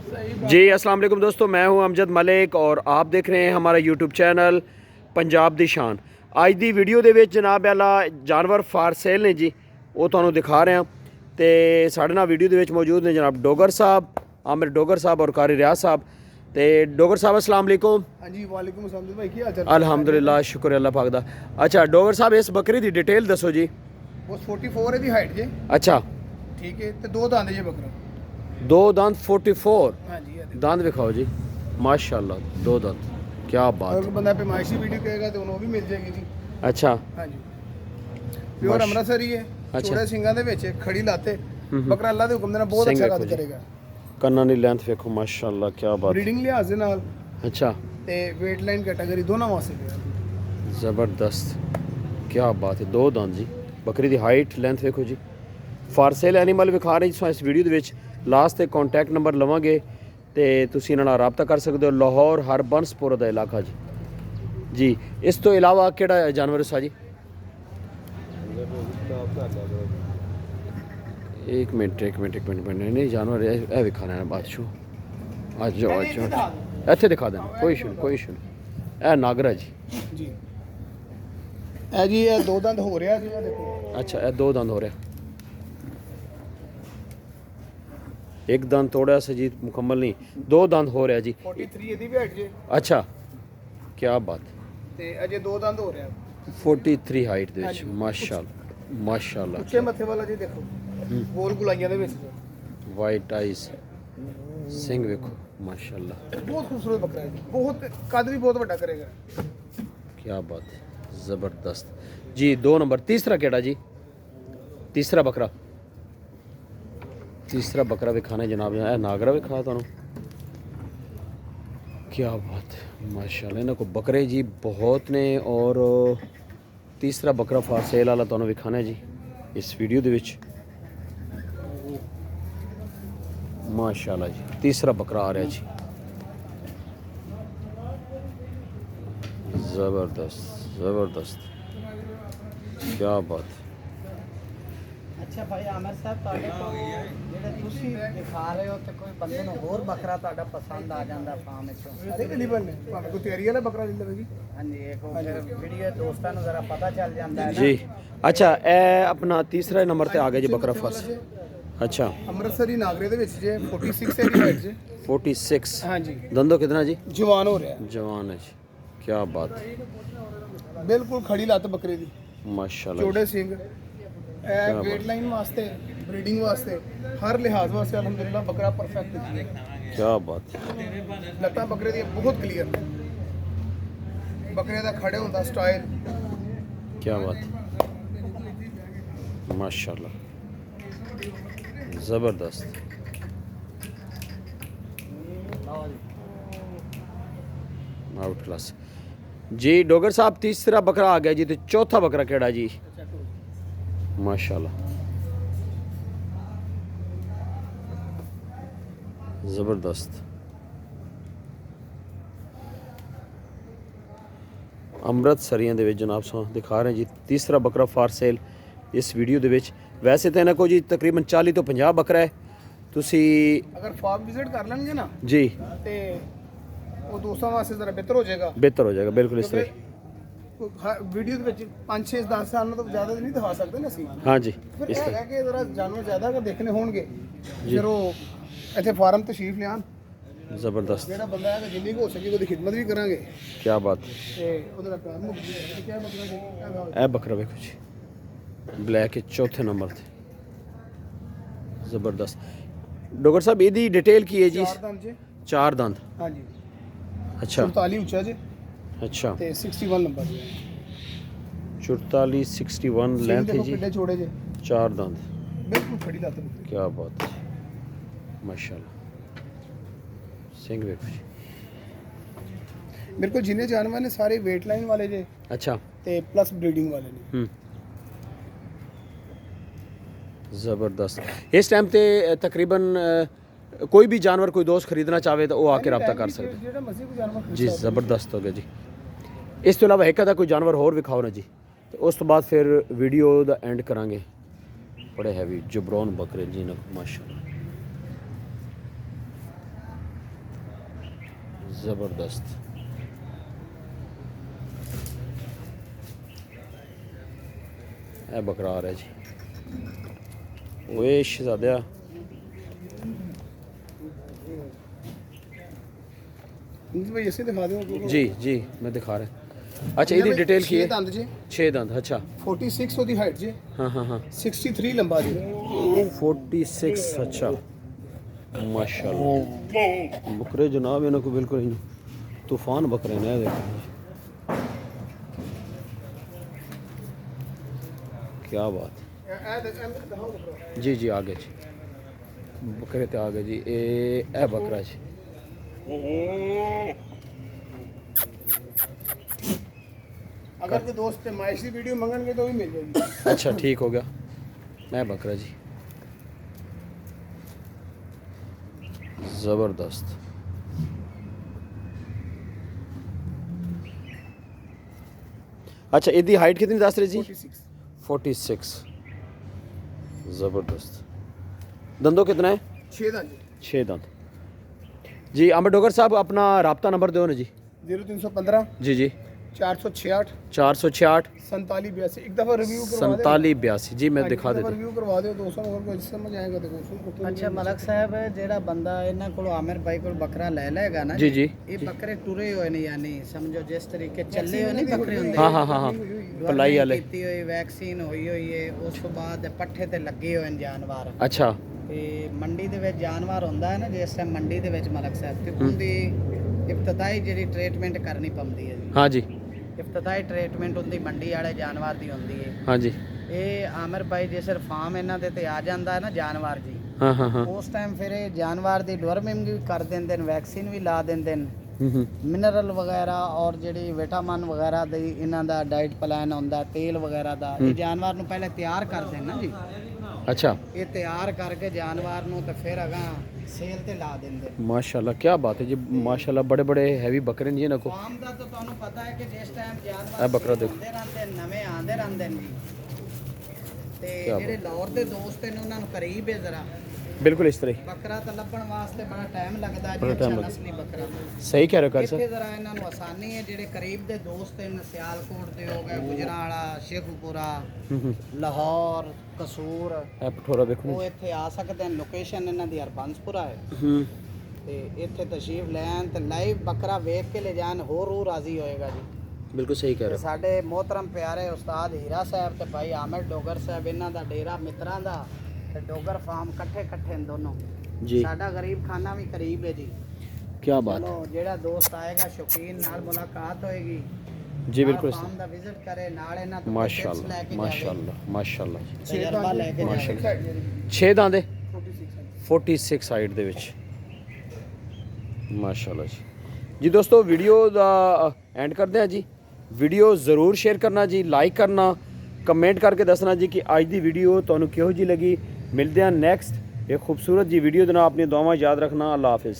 जी अस्सलाम वालेकुम दोस्तों, मैं हूं अमजद मलिक और आप देख रहे हैं हमारा यूट्यूब चैनल पंजाब दी शान। अज दी वीडियो दे विच जनाब आला जानवर फार सेल ने जी, वो तुहानूं दिखा रहे हैं। तो साढ़े नाल वीडियो दे विच मौजूद ने जनाब डोगर साहब, आमिर डोगर साहब और कारी रियाज साहब। तो डोगर साहब अस्सलाम वालेकुम। हाँ जी वालेकुम अस्सलाम भाई, क्या हाल चाल? अल्हम्दुलिल्लाह, शुक्र अल्लाह पाक दा। अच्छा डोगर साहब, इस बकरी की डिटेल दसो जी। वो 44 है दी हाइट जे। अच्छा, ठीक है, ते दो दांत जे बकरा। दो दांत 44 हाँ जी ये देखो। दांत दिखाओ जी, माशाल्लाह दो दांत, क्या बात अगर है। बंदा पैमाइशी वीडियो कहेगा तो उन्होंने भी मिल जाएगी जी। अच्छा हाँ जी प्योर अमृतसरी है। अच्छा। छोटे सिंगां दे विच खड़ी लाते बकरा अल्लाह दे हुक्म दे नाल बहुत सिंह अच्छा देखो कद जी। करेगा। कन्ना नी लेंथ देखो माशाल्लाह, क्या बात है। ब्रीडिंग लिहाज दे नाल अच्छा, ते वेट लाइन कैटेगरी दोनों वास्ते है। ज़बरदस्त, क्या बात है। दो दांत जी, बकरी की हाइट लेंथ देखो जी। फार सेल एनीमल विखा रहे जिस इस वीडियो के लास्ट ते कॉन्टैक्ट नंबर लवांगे तो तुसीं इन्हां नाल राबता कर सकते हो। लाहौर हरबंसपुर का इलाका जी। जी, इस तो इलावा केड़ा जानवर है जी? एक मिनट नहीं जानवर ए विखाना है बादशाह। आज जाओ इत्थे दिखा देना, कोई इशू नहीं, कोई इशू नहीं। ए नागरा जी। जी ए जी ये दो दांत हो रहा जी, ये देखो। अच्छा, ए दो दांत हो रहा, एक दांत तोड़ा सा जी, मुकम्मल नहीं, दो दांत हो रहा जी। 43 ਇਹਦੀ ਵੀ ਹਾਈਟ ਜੇ। अच्छा, क्या बात है। ਤੇ ਅਜੇ ਦੋ ਦੰਦ ਹੋ ਰਿਹਾ। 43 ਹਾਈਟ ਦੇ ਵਿੱਚ, ਹਾਂਜੀ। ਮਾਸ਼ਾਅੱਲਾ ਉੱਚੇ ਮੱਥੇ ਵਾਲਾ ਜੀ ਦੇਖੋ, ਗੋਲ ਗੁਲਾਈਆਂ ਦੇ ਵਿੱਚ ਵਾਈਟ ਆਈਜ਼, ਸਿੰਘ ਵੇਖੋ ਮਾਸ਼ਾਅੱਲਾ, ਬਹੁਤ ਖੂਬਸੂਰਤ ਬੱਕਰਾ ਹੈ ਜੀ। ਬਹੁਤ ਕੱਦ ਵੀ ਬਹੁਤ ਵੱਡਾ ਕਰੇਗਾ। क्या बात है, ज़बरदस्त जी। दो नंबर तीसरा केड़ा जी? तीसरा बकरा विखाना जनाब, है नागरा विखा तुहानूं, क्या बात है माशाल्लाह। इन्हां को बकरे जी बहुत ने और तीसरा बकरा फार सेल वाला तुहानूं विखाना है जी इस वीडियो दे विच। माशाल्लाह जी, तीसरा बकरा आ रहा जी, ज़बरदस्त, क्या बात है। अच्छा भाई आमिर साहब, ਤੁਹਾਡੇ ਕੋਲ ਜਿਹੜੇ ਤੁਸੀਂ ਦਿਖਾ ਰਹੇ ਹੋ ਤੇ ਕੋਈ ਬੰਦੇ ਨੂੰ ਹੋਰ ਬੱਕਰਾ ਤੁਹਾਡਾ ਪਸੰਦ ਆ ਜਾਂਦਾ ਫਾਰਮ ਵਿੱਚੋਂ? ਅਰੇ ਕਲੀਬਨ ਨੇ ਭਾਵੇਂ ਕੋਈ ਤਿਆਰੀ ਵਾਲਾ ਬੱਕਰਾ ਲੈ ਲਵੇ ਜੀ। ਹਾਂਜੀ, ਇੱਕ ਉਹ ਫਿਰ ਵੀਡੀਓ ਦੋਸਤਾਂ ਨੂੰ ਜ਼ਰਾ ਪਤਾ ਚੱਲ ਜਾਂਦਾ ਹੈ ਨਾ जी। अच्छा, ए अपना तीसरा नंबर ते आ गया जी बकरा फास। अच्छा, ਅੰਮ੍ਰਿਤਸਰੀ ਨਾਗਰੇ ਦੇ ਵਿੱਚ ਜੇ 46 ਹੈ ਦੀ ਹਾਈਟ ਜੇ। 46 ਹਾਂਜੀ दंदो कितना जी? ਜਵਾਨ ਹੋ ਰਿਹਾ। जवान है जी, क्या बात है, ਬਿਲਕੁਲ ਖੜੀ ਲੱਤ ਬੱਕਰੇ ਦੀ, माशाल्लाह ਚੌੜੇ ਸਿੰਘ। ਇਹ ਵੇਟ ਲਾਈਨ ਵਾਸਤੇ, ਬਰੀਡਿੰਗ ਵਾਸਤੇ, ਹਰ ਲਿਹਾਜ਼ ਵਾਸਤੇ ਅਲਹਮਦੁਲਿਲਾ ਬੱਕਰਾ ਪਰਫੈਕਟ ਹੈ। क्या बात है, ਲੱਤਾਂ ਬੱਕਰੇ ਦੀਆਂ ਬਹੁਤ ਕਲੀਅਰ ਨੇ। ਬੱਕਰੇ ਦਾ ਖੜੇ ਹੁੰਦਾ ਸਟਾਈਲ क्या बात है, माशाल्लाह, ज़बरदस्त। आउट क्लास जी। डोगर साहब, तीसरा बकरा आ गया जी, तो चौथा बकरा केड़ा जी? माशाल्लाह, ज़बरदस्त। ਅੰਮ੍ਰਿਤਸਰੀਆਂ ਦੇ ਵਿੱਚ ਜਨਾਬ ਸੋ ਦਿਖਾ ਰਹੇ ਜੀ तीसरा बकरा फार सेल इस वीडियो ਦੇ ਵਿੱਚ। ਵੈਸੇ ਤਾਂ ਇਹਨਾਂ ਕੋਲ ਜੀ ਤਕਰੀਬਨ 40 ਤੋਂ 50 ਬੱਕਰਾ ਹੈ। ਤੁਸੀਂ ਅਗਰ ਫਾਰਮ ਵਿਜ਼ਿਟ ਕਰ ਲੈਣਗੇ ਨਾ ਜੀ ਤੇ ਉਹ ਦੋਸਤਾਂ ਵਾਸਤੇ ਜ਼ਰਾ ਬਿਹਤਰ ਹੋ ਜਾਏਗਾ। ਬਿਹਤਰ ਹੋ ਜਾਏਗਾ, ਬਿਲਕੁਲ ਇਸ ਤਰ੍ਹਾਂ ਹੀ। ਵੀਡੀਓ ਦੇ ਵਿੱਚ 5 6 10 ਸਾਲਾਂ ਤੋਂ ਜ਼ਿਆਦਾ ਨਹੀਂ ਦਿਖਾ ਸਕਦੇ ਨਾ ਅਸੀਂ। हाँ जी, ਫਿਰ इस ਇਹ तरह ਹੈਗਾ ਕਿ ਜ਼ਰਾ ਜਾਨਵਰ ਜ਼ਿਆਦਾ ਅਗਰ ਦੇਖਣੇ ਹੋਣਗੇ ਫਿਰ ਉਹ ਇੱਥੇ ਫਾਰਮ ਤਸ਼ਰੀਫ ਲਿਆਉਣ। ज़बरदस्त, ਜਿਹੜਾ ਬੰਦਾ ਹੈਗਾ ਜਿੰਨੀ ਕੁ ਹੋ ਸਕੇ ਉਹਦੀ ਖਿਦਮਤ ਵੀ ਕਰਾਂਗੇ क्या बात है। ਤੇ ਉਹਦੇ ਨਾਲ ਪਿਆਰ ਮੁੱਕ ਜਾਏਗਾ। ਕਿਆ ਬੱਕਰਾ ਜੀ? ਇਹ ਬੱਕਰਾ ਵੇਖੋ ਜੀ, ਬਲੈਕ ਚੌਥੇ ਨੰਬਰ ਤੇ, ਜ਼ਬਰਦਸਤ। ਡੋਗਰ ਸਾਹਿਬ, ਇਹਦੀ ਡਿਟੇਲ ਕੀ ਹੈ ਜੀ? ਚਾਰ ਦੰਦ ਜੇ। ਚਾਰ ਦੰਦ, ਹਾਂਜੀ ਅੱਛਾ 44 ਉੱਚਾ ਜੇ ਅੱਛਾ, ਤੇ 61 ਨੰਬਰ ਜੇ। 44 61 ਸਿੰਘ ਲੈਂਥ ਹੈ ਦੇਖੋ ਜੀ, ਕਿੱਡੇ ਛੋੜੇ ਜੇ, ਚਾਰ ਦੰਦ, ਬਿਲਕੁਲ ਖੜੀ ਲੱਤ ਬੱਕਰੀ। क्या बात है, माशाल्लाह। ਸਿੰਘ ਵੇਖੋ ਜੀ, ਮੇਰੇ ਕੋਲ ਜਿੰਨੇ ਜਾਨਵਰ ਨੇ ਸਾਰੇ ਵੇਟ ਲਾਈਨ ਵਾਲੇ ਜੇ ਅੱਛਾ, ਤੇ ਪਲੱਸ ਬਰੀਡਿੰਗ ਵਾਲੇ ਨੇ। ज़बरदस्त। इस टाइम ਤੇ तकरीबन कोई भी जानवर कोई दोस्त खरीदना चाहे तो वो आके रब्ता कर सकते। ਜਿਹੜਾ ਮਰਜ਼ੀ ਕੋਈ ਜਾਨਵਰ ਖਰੀਦ जी ਸਕਦਾ। ज़बरदस्त हो गया जी। इस तो इलावा एक अदा कोई जानवर होर विखाओ ना जी, तो उस तो बाद फिर वीडियो दा एंड करांगे। बड़े हैवी जबरौन बकरे जी ना माशाल्लाह। ज़बरदस्त। ए बकरा आ रहा है जी, ओए शहजादा। भाई ऐसे दिखा दो जी जी मैं दिखा रहा। अच्छा ਇਹਦੀ डिटेल की है? दंद जी 6 दंद। अच्छा 46 ਉਹਦੀ ਹਾਈਟ ਜੀ। हाँ हाँ हाँ 63 लंबा जी। 46। अच्छा माशाल्लाह बकरे जनाब इन्हों को बिल्कुल ही तूफान बकरे ने देखो क्या बात। जी जी आगे जी बकरे ते आगे जी ए बकरा जी। अगर कोई दोस्त माइशी वीडियो मंगनगे तो भी मिल जाएगी। अच्छा ठीक हो गया। मैं बकरा जी ज़बरदस्त। अच्छा इसकी हाइट कितनी दस रही जी? 46। ज़बरदस्त। दंदों कितना है? 6 दंद 6 दंद। जी अमर डोगर साहब अपना रब्ता नंबर दो ना जी। 0315 जी जी 466 466 4782। एक दफा रिव्यू करवा दे। 4782 जी मैं दिखा देता। रिव्यू करवा दो दोस्तों को और समझ आएगा देखो। ਅੱਛਾ ਮਲਕ ਸਾਹਿਬ ਜਿਹੜਾ ਬੰਦਾ ਇਹਨਾਂ ਕੋਲ ਆਮਿਰ ਭਾਈ ਕੋਲ ਬੱਕਰਾ ਲੈ ਲਏਗਾ ਨਾ ਜੀ ਜੀ ਇਹ ਬੱਕਰੇ ਟੁਰੇ ਹੋਏ ਨੇ ਯਾਨੀ ਸਮਝੋ ਜਿਸ ਤਰੀਕੇ ਚੱਲੇ ਹੋਏ ਨੇ ਬੱਕਰੇ ਹੁੰਦੇ हाँ हाँ हाँ हाँ पलाई वाले। ਕੀਤੀ ਹੋਈ ਵੈਕਸੀਨ ਹੋਈ ਹੋਈ ਹੈ ਉਸ ਤੋਂ ਬਾਅਦ ਪੱਠੇ ਤੇ ਲੱਗੇ ਹੋਏ ਨੇ ਜਾਨਵਰ अच्छा ਤੇ ਮੰਡੀ ਦੇ ਵਿੱਚ ਜਾਨਵਰ ਹੁੰਦਾ ਹੈ ਨਾ ਜਿਸ ਟਾਈਮ ਮੰਡੀ ਦੇ ਵਿੱਚ ਮਲਕ ਸਾਹਿਬ ਤੇ ਉਹਦੀ ਇਬਤਦਾਈ ਜਿਹੜੀ ਟ੍ਰੀਟਮੈਂਟ ਕਰਨੀ ਪੈਂਦੀ ਹੈ ਜੀ। हाँ जी ਇਬਤਦਾਈ ਟ੍ਰੀਟਮੈਂਟ ਹੁੰਦੀ ਮੰਡੀ ਵਾਲੇ ਜਾਨਵਰ ਦੀ ਹੁੰਦੀ ਹੈ। हाँ जी ਇਹ ਆਮਿਰ ਭਾਈ ਜੇ ਸਿਰ ਫਾਰਮ ਇਹਨਾਂ ਦੇ ਤੇ ਆ ਜਾਂਦਾ ਹੈ ਨਾ ਜਾਨਵਰ ਜੀ हाँ हाँ हाँ ਉਸ ਟਾਈਮ ਫਿਰ ਇਹ ਜਾਨਵਰ ਦੀ ਡਵਰਮਿੰਗ ਵੀ ਕਰ ਦਿੰਦੇ ਨੇ ਵੈਕਸੀਨ ਵੀ ਲਾ ਦਿੰਦੇ ਨੇ हम्म। ਮਿਨਰਲ ਵਗੈਰਾ ਔਰ ਜਿਹੜੀ ਵਿਟਾਮਿਨ ਵਗੈਰਾ ਦੀ ਇਹਨਾਂ ਦਾ ਡਾਈਟ ਪਲਾਨ ਹੁੰਦਾ ਤੇਲ ਵਗੈਰਾ ਦਾ ਇਹ ਜਾਨਵਰ ਨੂੰ ਪਹਿਲੇ ਤਿਆਰ ਕਰਦੇ ਨੇ ਨਾ ਜੀ। अच्छा ਇਹ ਤਿਆਰ ਕਰਕੇ ਜਾਨਵਰ ਨੂੰ ਤੇ ਫਿਰ ਅਗਾਂ ਸੇਲ ਤੇ ਲਾ ਦਿੰਦੇ ਨੇ। माशाल्लाह क्या बात है जी माशाल्लाह बड़े बड़े हैवी बकरे हैं जी इन्हों को। ਫਾਰਮ ਦਾ ਤਾਂ ਤੁਹਾਨੂੰ ਪਤਾ ਹੈ ਕਿ ਜਿਸ ਟਾਈਮ ਇਹ ਜਾਨਵਰ ਬੱਕਰਾ ਦੇਖੋ। ਹੁੰਦੇ ਰਹਿੰਦੇ ਨਵੇਂ ਆਂਦੇ ਰਹਿੰਦੇ ਨੇ ਜੀ। ਤੇ ਕਿਆ ਜਿਹੜੇ ਲਾਹੌਰ ਦੇ ਦੋਸਤ ਨੇ ਉਹਨਾਂ ਨੂੰ ਕਰੀਬ ਹੈ ਜ਼ਰਾ बिल्कुल इस तरह ही। ਬੱਕਰਾ ਤਾਂ ਲੱਭਣ ਵਾਸਤੇ ਬੜਾ ਟਾਈਮ ਲੱਗਦਾ ਜੀ। ਬੜਾ ਅੱਛਾ time ਲੱਗਦਾ। ਨਸਲੀ ਬੱਕਰਾ सही कह रहे हो कर ਇੱਥੇ सर। ਜ਼ਰਾ ਇਹਨਾਂ ਨੂੰ ਆਸਾਨੀ ਹੈ ਜਿਹੜੇ ਕਰੀਬ ਦੇ ਦੋਸਤ ਨੇ ਸਿਆਲਕੋਟ ਦੇ ਹੋ ਗਏ ਗੁਜਰਾਂਵਾਲਾ ਸ਼ੇਖੂਪੁਰਾ ਲਾਹੌਰ ਕਸੂਰ ए पठोरा देखो ਉਹ ਇੱਥੇ ਆ ਸਕਦੇ ਨੇ। ਲੋਕੇਸ਼ਨ ਇਹਨਾਂ ਦੀ ਹਰਬੰਸਪੁਰਾ ਹੈ ਤੇ ਇੱਥੇ ਤਸ਼ਰੀਫ ਲੈਣ ਤੇ ਲਾਈਵ ਬੱਕਰਾ ਵੇਖ ਕੇ ਲੈ ਜਾਣ ਹੋਰ ਰੂਹ ਰਾਜ਼ੀ ਹੋਏਗਾ ਜੀ। बिल्कुल सही कह ਤੇ रहे ਸਾਡੇ ਮੋਹਤਰਮ ਪਿਆਰੇ ਉਸਤਾਦ ਹੀਰਾ ਸਾਹਿਬ ਤੇ ਭਾਈ ਆਮਿਰ ਡੋਗਰ ਸਾਹਿਬ ਇਹਨਾਂ ਦਾ ਡੇਰਾ ਮਿੱਤਰਾਂ ਦਾ ਤੇ ਡੋਗਰ ਫਾਰਮ ਇਕੱਠੇ ਨੇ ਦੋਨੋਂ हो जी। ਸਾਡਾ ਗਰੀਬ ਖਾਨਾ ਵੀ ਕਰੀਬ ਹੈ ਜੀ। क्या बात ਚਲੋ ਜਿਹੜਾ ਦੋਸਤ ਆਏਗਾ ਸ਼ੌਕੀਨ ਨਾਲ ਮੁਲਾਕਾਤ ਹੋਏਗੀ जी बिल्कुल इस ਫਾਰਮ ਦਾ ਵਿਜ਼ਿਟ ਕਰੇ ਨਾਲ ਇਹਨਾਂ ਤੋਂ माशाल्लाह ਲੈ ਕੇ माशाल्लाह माशाल्लाह जी। ਤਜਰਬਾ ਲੈ ਕੇ ਜਾਵੇ। माशाल्लाह 6 दांदे 46 ਸਾਈਡ ਦੇ ਵਿੱਚ ਮਾਸ਼ਾਅੱਲਾ ਜੀ। ਜੀ ਦੋਸਤੋ ਵੀਡੀਓ ਦਾ ਐਂਡ ਕਰਦੇ ਹਾਂ ਜੀ। ਵੀਡੀਓ ਜ਼ਰੂਰ ਸ਼ੇਅਰ ਕਰਨਾ ਜੀ, ਲਾਈਕ ਕਰਨਾ, ਕਮੈਂਟ ਕਰਕੇ ਦੱਸਣਾ ਜੀ ਕਿ ਅੱਜ ਦੀ ਵੀਡੀਓ ਤੁਹਾਨੂੰ ਕਿਹੋ ਜੀ ਲੱਗੀ। ਮਿਲਦੇ ਹਾਂ ਨੈਕਸਟ ਇੱਕ ਖੂਬਸੂਰਤ ਜੀ ਵੀਡੀਓ ਦੇ ਨਾਲ। ਆਪਣੀ ਦੁਆਵਾਂ ਯਾਦ ਰੱਖਣਾ। ਅੱਲਾ ਹਾਫਿਜ਼।